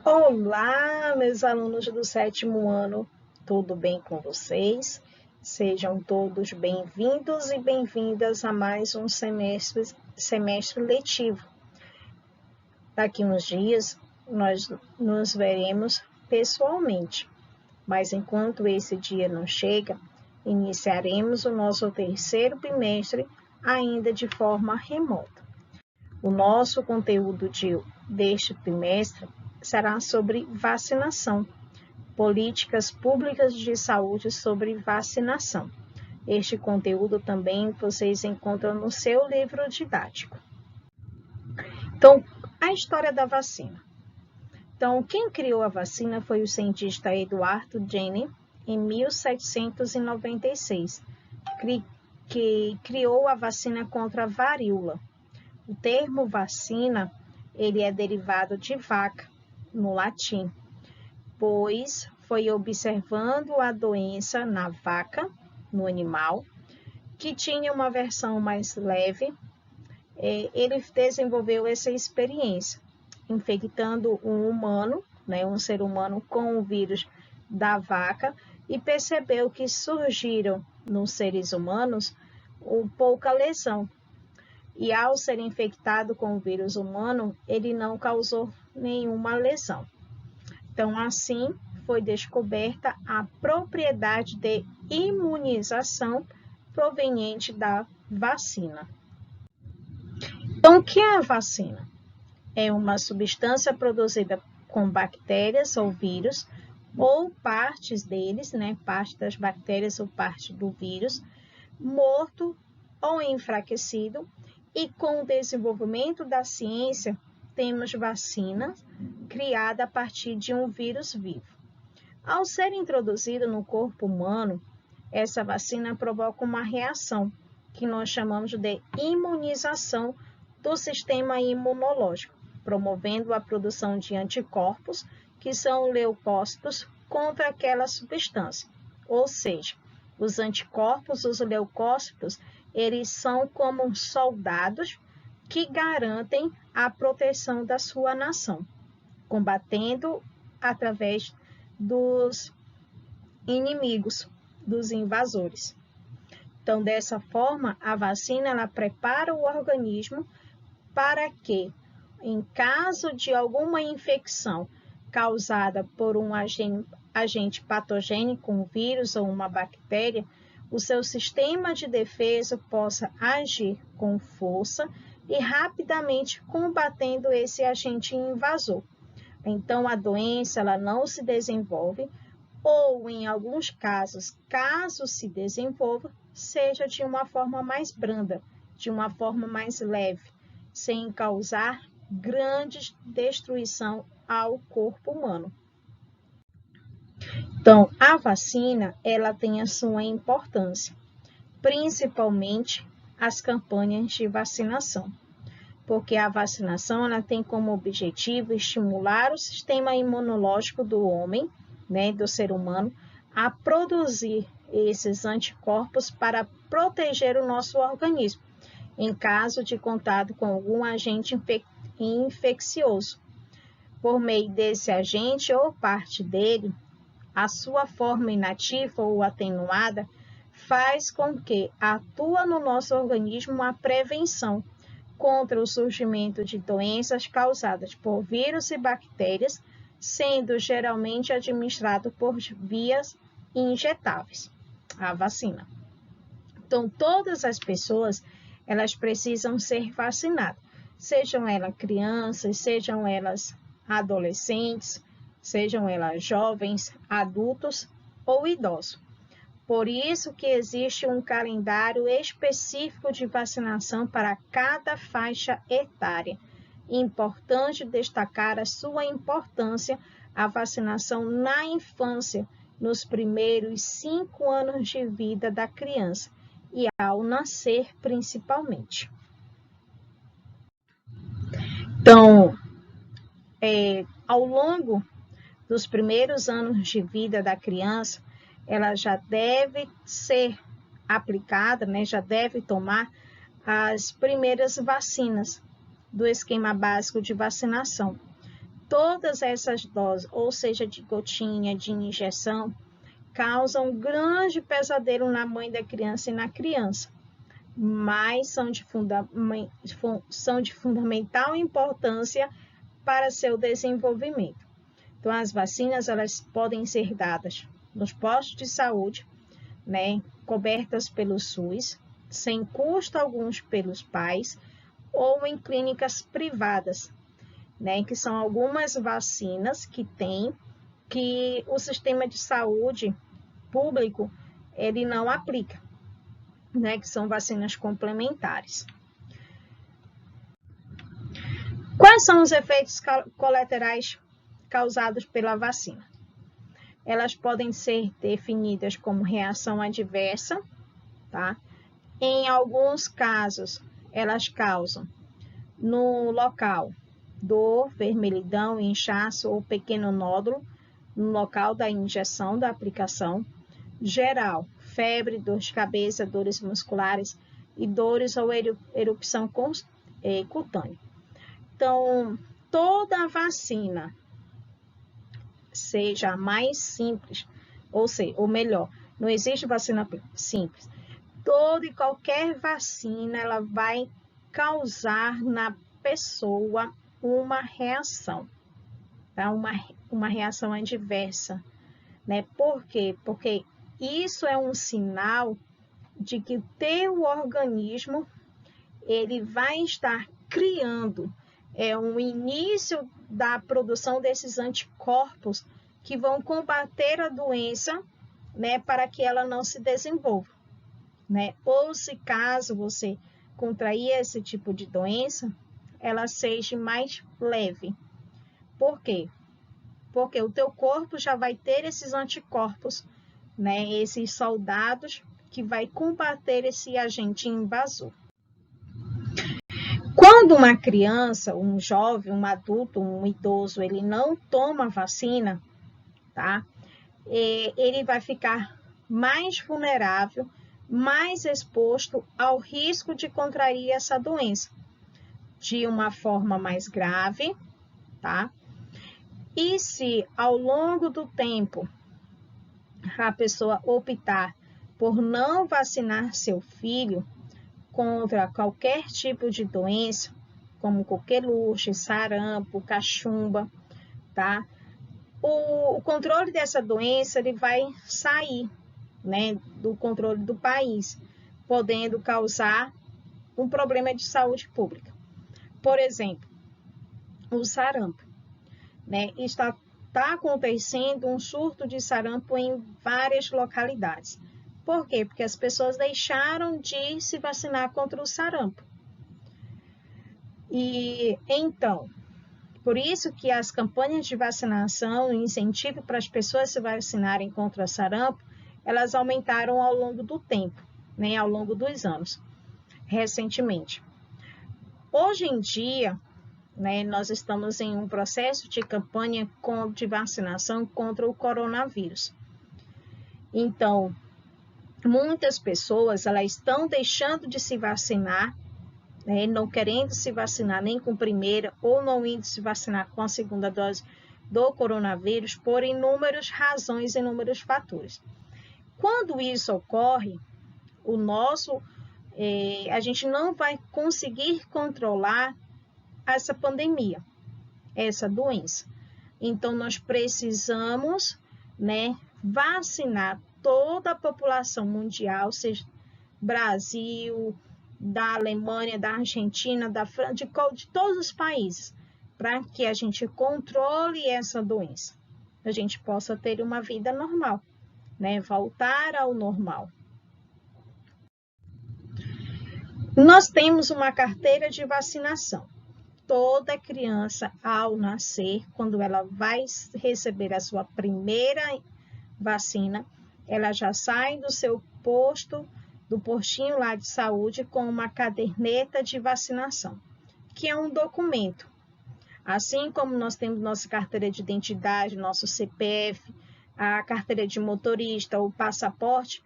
Olá, meus alunos do 7º ano, tudo bem com vocês? Sejam todos bem-vindos e bem-vindas a mais um semestre letivo. Daqui uns dias, nós nos veremos pessoalmente, mas enquanto esse dia não chega, iniciaremos o nosso terceiro bimestre ainda de forma remota. O nosso conteúdo deste trimestre será sobre vacinação, políticas públicas de saúde sobre vacinação. Este conteúdo também vocês encontram no seu livro didático. Então, a história da vacina. Então, quem criou a vacina foi o cientista Eduardo Jenner, em 1796, que criou a vacina contra a varíola. O termo vacina, ele é derivado de vaca, no latim, pois foi observando a doença na vaca, no animal, que tinha uma versão mais leve, ele desenvolveu essa experiência, infectando um humano, um ser humano com o vírus da vaca, e percebeu que surgiram nos seres humanos pouca lesão. E ao ser infectado com o vírus humano, ele não causou nenhuma lesão. Então, assim, foi descoberta a propriedade de imunização proveniente da vacina. Então, o que é a vacina? É uma substância produzida com bactérias ou vírus, ou partes deles, parte das bactérias ou parte do vírus, morto ou enfraquecido, e com o desenvolvimento da ciência, temos vacina criada a partir de um vírus vivo. Ao ser introduzida no corpo humano, essa vacina provoca uma reação, que nós chamamos de imunização do sistema imunológico, promovendo a produção de anticorpos, que são leucócitos, contra aquela substância. Ou seja, os anticorpos, os leucócitos, eles são como soldados que garantem a proteção da sua nação, combatendo através dos inimigos, dos invasores. Então, dessa forma, a vacina ela prepara o organismo para que, em caso de alguma infecção causada por um agente patogênico, um vírus ou uma bactéria, o seu sistema de defesa possa agir com força e rapidamente combatendo esse agente invasor. Então, a doença ela não se desenvolve, ou em alguns casos, caso se desenvolva, seja de uma forma mais branda, de uma forma mais leve, sem causar grande destruição ao corpo humano. Então, a vacina, ela tem a sua importância, principalmente as campanhas de vacinação, porque a vacinação ela tem como objetivo estimular o sistema imunológico do homem, do ser humano, a produzir esses anticorpos para proteger o nosso organismo, em caso de contato com algum agente infeccioso. Por meio desse agente ou parte dele, a sua forma inativa ou atenuada faz com que atua no nosso organismo a prevenção contra o surgimento de doenças causadas por vírus e bactérias, sendo geralmente administrado por vias injetáveis, a vacina. Então, todas as pessoas, elas precisam ser vacinadas, sejam elas crianças, sejam elas adolescentes, sejam elas jovens, adultos ou idosos. Por isso que existe um calendário específico de vacinação para cada faixa etária. Importante destacar a sua importância a vacinação na infância, nos primeiros 5 anos de vida da criança e ao nascer principalmente. Então, ao longo dos primeiros anos de vida da criança, ela já deve ser aplicada, já deve tomar as primeiras vacinas do esquema básico de vacinação, Todas essas doses, ou seja, de gotinha, de injeção, causam um grande pesadelo na mãe da criança e na criança, mas são de fundamental importância para seu desenvolvimento. Então, as vacinas, elas podem ser dadas nos postos de saúde, né, cobertas pelo SUS, sem custo algum pelos pais, ou em clínicas privadas, né, que são algumas vacinas que tem que o sistema de saúde público ele não aplica, né, que são vacinas complementares. Quais são os efeitos colaterais causados pela vacina? Elas podem ser definidas como reação adversa, tá? Em alguns casos, elas causam no local dor, vermelhidão, inchaço ou pequeno nódulo no local da injeção, da aplicação. Geral, febre, dor de cabeça, dores musculares e dores ou erupção cutânea. Então, toda vacina, seja a mais simples, ou melhor, não existe vacina simples. Toda e qualquer vacina, ela vai causar na pessoa uma reação, tá? Uma reação adversa, né? Por quê? Porque isso é um sinal de que o teu organismo, ele vai estar criando um início da produção desses anticorpos que vão combater a doença, né, para que ela não se desenvolva, né? Ou se caso você contrair esse tipo de doença, ela seja mais leve. Por quê? Porque o teu corpo já vai ter esses anticorpos, né, esses soldados que vai combater esse agente invasor. Quando uma criança, um jovem, um adulto, um idoso, ele não toma vacina, tá? Ele vai ficar mais vulnerável, mais exposto ao risco de contrair essa doença de uma forma mais grave, tá? E se ao longo do tempo a pessoa optar por não vacinar seu filho contra qualquer tipo de doença, como coqueluche, sarampo, cachumba, tá? O controle dessa doença ele vai sair, né, do controle do país, podendo causar um problema de saúde pública. Por exemplo, o sarampo, né? Está acontecendo um surto de sarampo em várias localidades. Por quê? Porque as pessoas deixaram de se vacinar contra o sarampo. E então, por isso que as campanhas de vacinação, o incentivo para as pessoas se vacinarem contra o sarampo, elas aumentaram ao longo do tempo, né, ao longo dos anos, recentemente. Hoje em dia, né, nós estamos em um processo de campanha de vacinação contra o coronavírus. Então, muitas pessoas elas estão deixando de se vacinar, né, não querendo se vacinar nem com a primeira ou não indo se vacinar com a segunda dose do coronavírus por inúmeras razões, inúmeros fatores. Quando isso ocorre, a gente não vai conseguir controlar essa pandemia, essa doença. Então, nós precisamos, né, vacinar toda a população mundial, seja Brasil, da Alemanha, da Argentina, da França, de todos os países, para que a gente controle essa doença, a gente possa ter uma vida normal, né, voltar ao normal. Nós temos uma carteira de vacinação. Toda criança, ao nascer, quando ela vai receber a sua primeira vacina, ela já sai do seu posto, do postinho lá de saúde, com uma caderneta de vacinação, que é um documento. Assim como nós temos nossa carteira de identidade, nosso CPF, a carteira de motorista, o passaporte,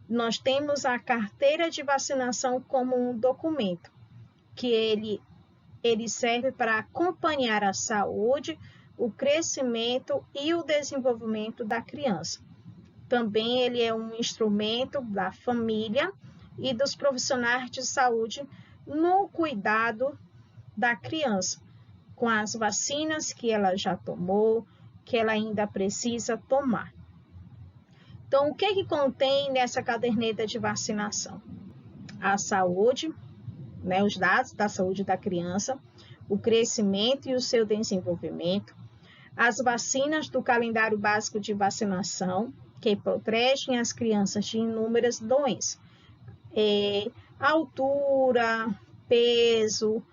nós temos a carteira de vacinação como um documento, que ele serve para acompanhar a saúde o crescimento e o desenvolvimento da criança. Também ele é um instrumento da família e dos profissionais de saúde no cuidado da criança, com as vacinas que ela já tomou, que ela ainda precisa tomar. Então, o que contém nessa caderneta de vacinação? A saúde, né, os dados da saúde da criança, o crescimento e o seu desenvolvimento, as vacinas do calendário básico de vacinação, que protegem as crianças de inúmeras doenças, altura, peso,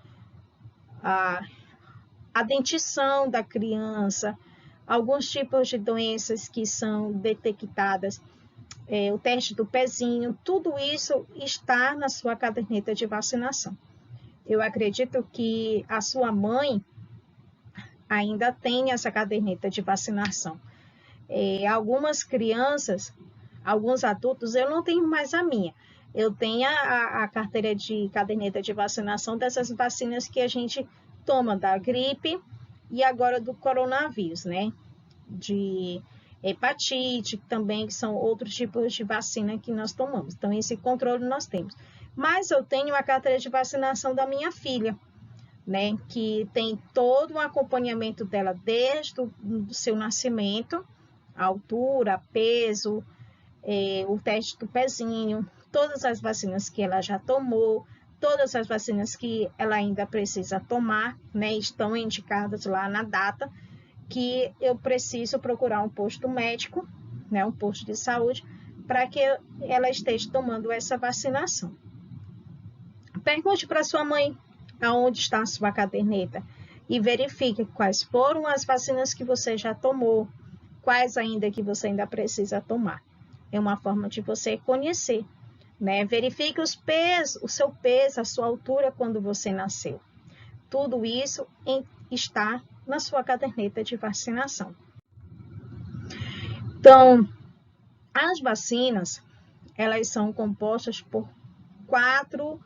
a dentição da criança, alguns tipos de doenças que são detectadas, o teste do pezinho, tudo isso está na sua caderneta de vacinação. Eu acredito que a sua mãe ainda tem essa caderneta de vacinação. Algumas crianças, alguns adultos, eu não tenho mais a minha. Eu tenho a carteira de caderneta de vacinação dessas vacinas que a gente toma da gripe e agora do coronavírus, né? De hepatite também, que são outros tipos de vacina que nós tomamos. Então, esse controle nós temos. Mas eu tenho a carteira de vacinação da minha filha, né? Que tem todo um acompanhamento dela desde o seu nascimento, a altura, peso, o teste do pezinho, todas as vacinas que ela já tomou, todas as vacinas que ela ainda precisa tomar, né? Estão indicadas lá na data que eu preciso procurar um posto médico, né? Um posto de saúde, para que ela esteja tomando essa vacinação. Pergunte para sua mãe aonde está a sua caderneta e verifique quais foram as vacinas que você já tomou, quais ainda que você ainda precisa tomar. É uma forma de você conhecer, né? Verifique o seu peso, a sua altura quando você nasceu. Tudo isso está na sua caderneta de vacinação. Então, as vacinas, elas são compostas por 4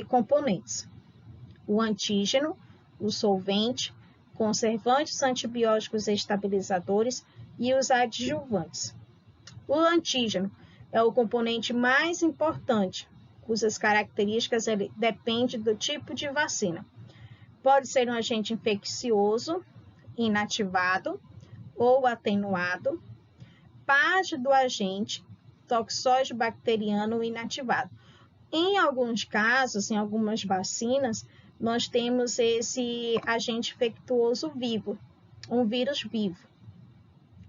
componentes: o antígeno, o solvente, conservantes antibióticos estabilizadores e os adjuvantes. O antígeno é o componente mais importante, cujas características dependem do tipo de vacina. Pode ser um agente infeccioso, inativado ou atenuado, parte do agente toxóide bacteriano inativado. Em alguns casos, em algumas vacinas, nós temos esse agente infeccioso vivo, um vírus vivo.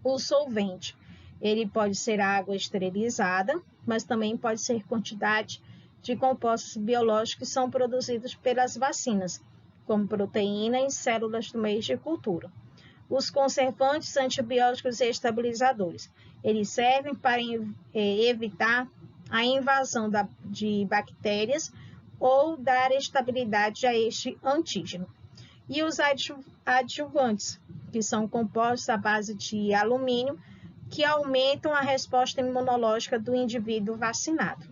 O solvente, ele pode ser água esterilizada, mas também pode ser quantidade de compostos biológicos que são produzidos pelas vacinas, como proteína em células do meio de cultura. Os conservantes antibióticos e estabilizadores, eles servem para evitar a invasão de bactérias ou dar estabilidade a este antígeno. E os adjuvantes, que são compostos à base de alumínio, que aumentam a resposta imunológica do indivíduo vacinado.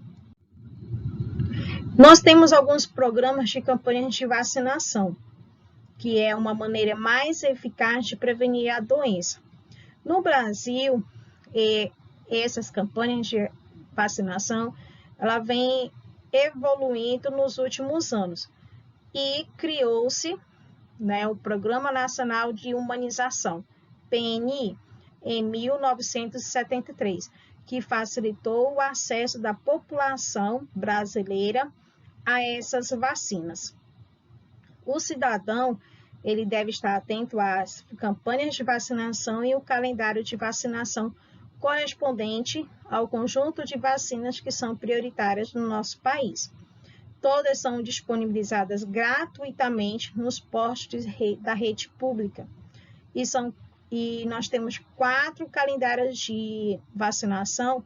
Nós temos alguns programas de campanha de vacinação, que é uma maneira mais eficaz de prevenir a doença. No Brasil, essas campanhas de vacinação, ela vem evoluindo nos últimos anos e criou-se, né, o Programa Nacional de Humanização, PNI, em 1973, que facilitou o acesso da população brasileira a essas vacinas. O cidadão, ele deve estar atento às campanhas de vacinação e o calendário de vacinação correspondente ao conjunto de vacinas que são prioritárias no nosso país. Todas são disponibilizadas gratuitamente nos postos da rede pública. E nós temos 4 calendários de vacinação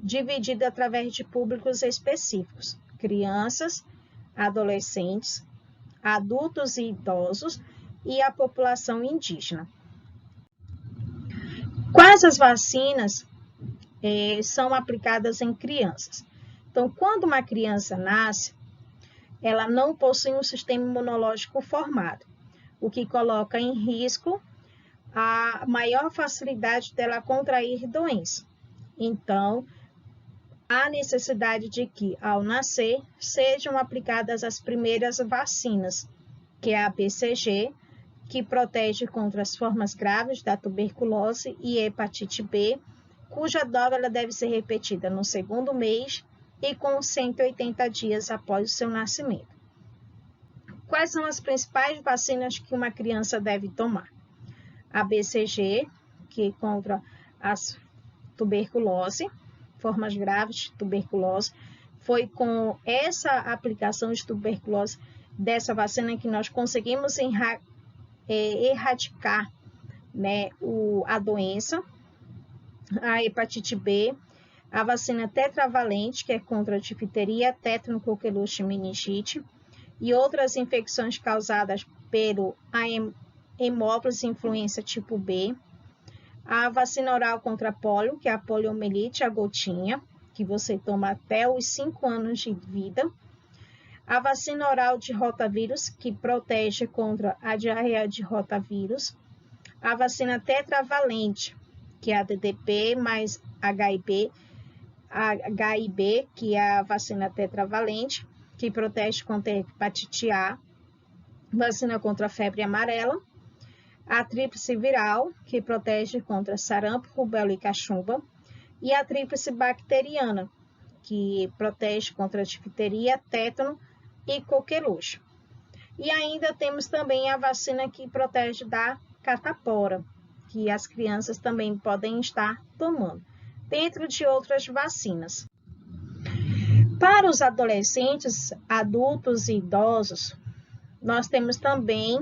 divididos através de públicos específicos: crianças, adolescentes, adultos e idosos e a população indígena. Quais as vacinas são aplicadas em crianças? Então, quando uma criança nasce, ela não possui um sistema imunológico formado, o que coloca em risco a maior facilidade dela contrair doença. Então, há necessidade de que, ao nascer, sejam aplicadas as primeiras vacinas, que é a BCG, que protege contra as formas graves da tuberculose e hepatite B, cuja dose ela deve ser repetida no segundo mês e com 180 dias após o seu nascimento. Quais são as principais vacinas que uma criança deve tomar? A BCG, que é contra as tuberculose, formas graves de tuberculose. Foi com essa aplicação de tuberculose dessa vacina que nós conseguimos erradicar, né, a doença. A hepatite B, a vacina tetravalente, que é contra a difteria, tétano, coqueluche e meningite, e outras infecções causadas pelo hemófilos influenza tipo B. A vacina oral contra pólio, que é a poliomielite, a gotinha, que você toma até os 5 anos de vida. A vacina oral de rotavírus, que protege contra a diarreia de rotavírus. A vacina tetravalente, que é a DDP mais HIV, que é a vacina tetravalente, que protege contra a hepatite A. Vacina contra a febre amarela. A tríplice viral, que protege contra sarampo, rubéola e cachumba, e a tríplice bacteriana, que protege contra a difteria, tétano e coqueluche. E ainda temos também a vacina que protege da catapora, que as crianças também podem estar tomando, dentro de outras vacinas. Para os adolescentes, adultos e idosos, nós temos também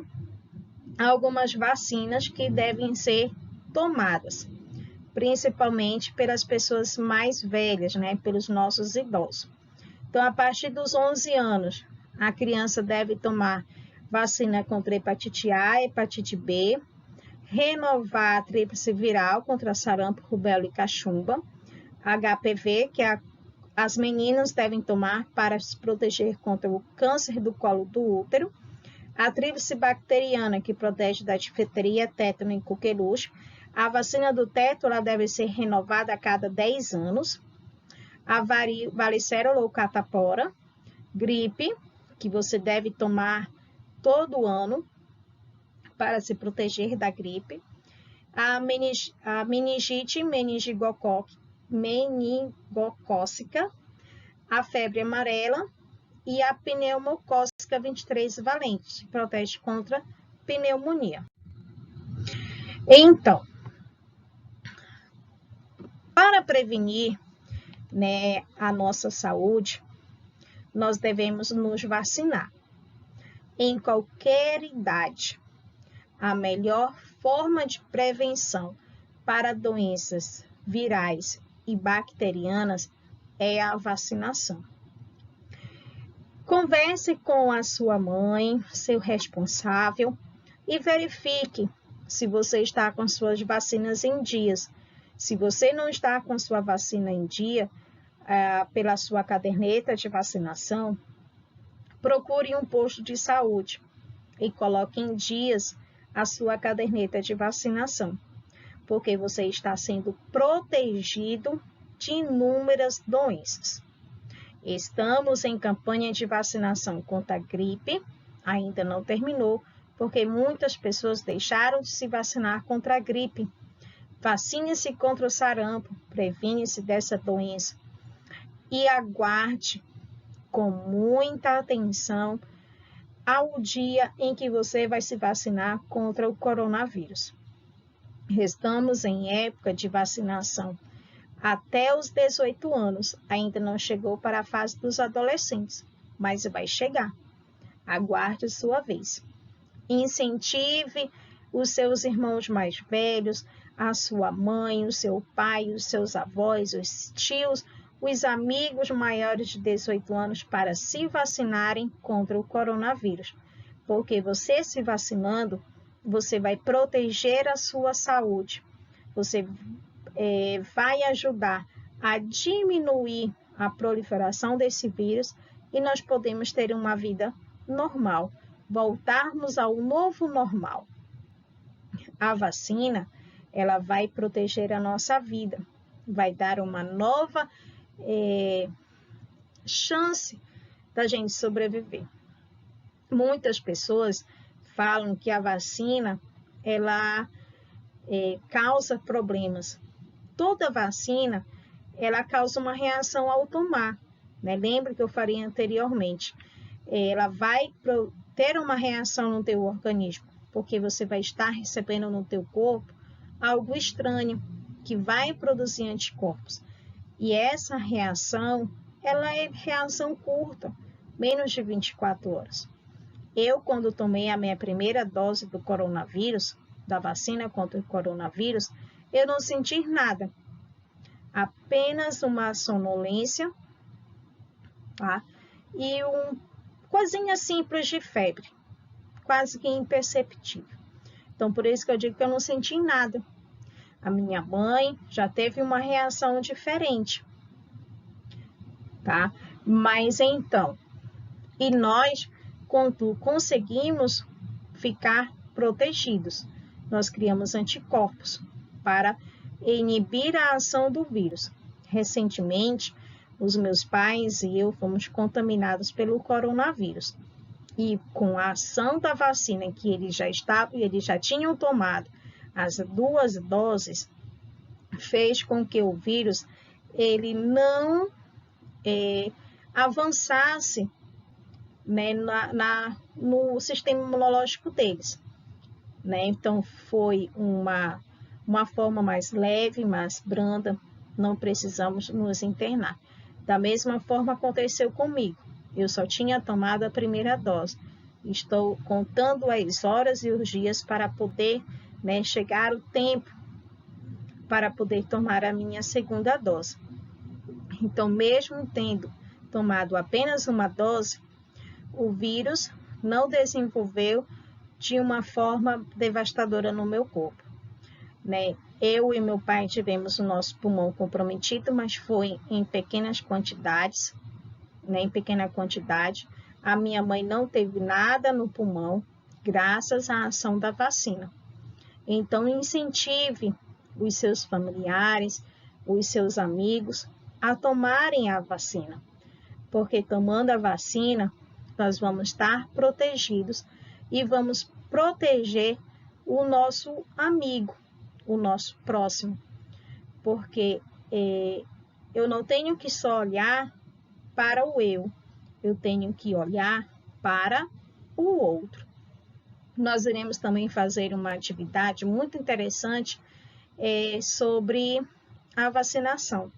algumas vacinas que devem ser tomadas, principalmente pelas pessoas mais velhas, né, pelos nossos idosos. Então, a partir dos 11 anos, a criança deve tomar vacina contra hepatite A, hepatite B, renovar a tríplice viral contra sarampo, rubéola e cachumba, HPV, que as meninas devem tomar para se proteger contra o câncer do colo do útero, a tríplice bacteriana, que protege da difteria, tétano e coqueluche. A vacina do tétano ela deve ser renovada a cada 10 anos. A varicela ou catapora, gripe, que você deve tomar todo ano para se proteger da gripe. A meningite meningocócica, a febre amarela e a pneumocócica 23 valente, que protege contra pneumonia. Então, para prevenir, né, a nossa saúde, nós devemos nos vacinar em qualquer idade. A melhor forma de prevenção para doenças virais e bacterianas é a vacinação. Converse com a sua mãe, seu responsável, e verifique se você está com suas vacinas em dias. Se você não está com sua vacina em dia, pela sua caderneta de vacinação, procure um posto de saúde e coloque em dias a sua caderneta de vacinação, porque você está sendo protegido de inúmeras doenças. Estamos em campanha de vacinação contra a gripe, ainda não terminou, porque muitas pessoas deixaram de se vacinar contra a gripe. Vacine-se contra o sarampo, previne-se dessa doença e aguarde com muita atenção ao dia em que você vai se vacinar contra o coronavírus. Estamos em época de vacinação até os 18 anos, ainda não chegou para a fase dos adolescentes, mas vai chegar. Aguarde sua vez. Incentive os seus irmãos mais velhos, a sua mãe, o seu pai, os seus avós, os tios, os amigos maiores de 18 anos para se vacinarem contra o coronavírus, porque você se vacinando, você vai proteger a sua saúde, você vai ajudar a diminuir a proliferação desse vírus e nós podemos ter uma vida normal, voltarmos ao novo normal. A vacina, ela vai proteger a nossa vida, vai dar uma nova chance da gente sobreviver. Muitas pessoas falam que a vacina, ela causa problemas. Toda vacina, ela causa uma reação ao tomar, né? Lembra que eu falei anteriormente. Ela vai ter uma reação no teu organismo, porque você vai estar recebendo no teu corpo algo estranho, que vai produzir anticorpos. E essa reação, ela é reação curta, menos de 24 horas. Eu, quando tomei a minha primeira dose do coronavírus, da vacina contra o coronavírus, eu não senti nada. Apenas uma sonolência, tá? E coisinha simples de febre, quase que imperceptível. Então, por isso que eu digo que eu não senti nada. A minha mãe já teve uma reação diferente, tá? Mas então, e nós, quando conseguimos ficar protegidos, nós criamos anticorpos para inibir a ação do vírus. Recentemente, os meus pais e eu fomos contaminados pelo coronavírus. E com a ação da vacina que eles já tinham tomado as 2 doses, fez com que o vírus ele não avançasse, né, no sistema imunológico deles, né? Então, foi uma forma mais leve, mais branda, não precisamos nos internar. Da mesma forma aconteceu comigo. Eu só tinha tomado a primeira dose. Estou contando as horas e os dias para poder, né, chegar o tempo para poder tomar a minha segunda dose. Então, mesmo tendo tomado apenas uma dose, o vírus não desenvolveu de uma forma devastadora no meu corpo, né? Eu e meu pai tivemos o nosso pulmão comprometido, mas foi em pequenas quantidades, né? Em pequena quantidade. A minha mãe não teve nada no pulmão, graças à ação da vacina. Então, incentive os seus familiares, os seus amigos a tomarem a vacina, porque tomando a vacina, nós vamos estar protegidos e vamos proteger o nosso amigo, o nosso próximo, porque eu não tenho que só olhar para o eu tenho que olhar para o outro. Nós iremos também fazer uma atividade muito interessante sobre a vacinação,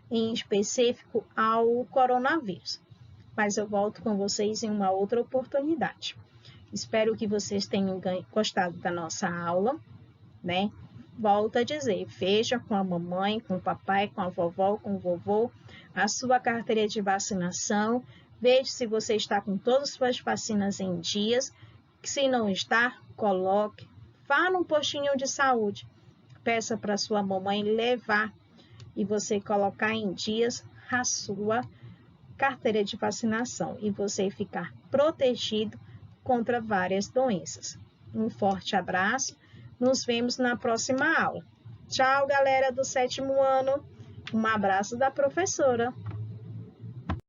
em específico ao coronavírus. Mas eu volto com vocês em uma outra oportunidade. Espero que vocês tenham gostado da nossa aula, né? Volto a dizer, veja com a mamãe, com o papai, com a vovó, com o vovô, a sua carteira de vacinação. Veja se você está com todas as suas vacinas em dias. Se não está, coloque. Vá num postinho de saúde. Peça para sua mamãe levar e você colocar em dias a sua carteira de vacinação e você ficar protegido contra várias doenças. Um forte abraço, nos vemos na próxima aula. Tchau, galera do 7º ano, um abraço da professora.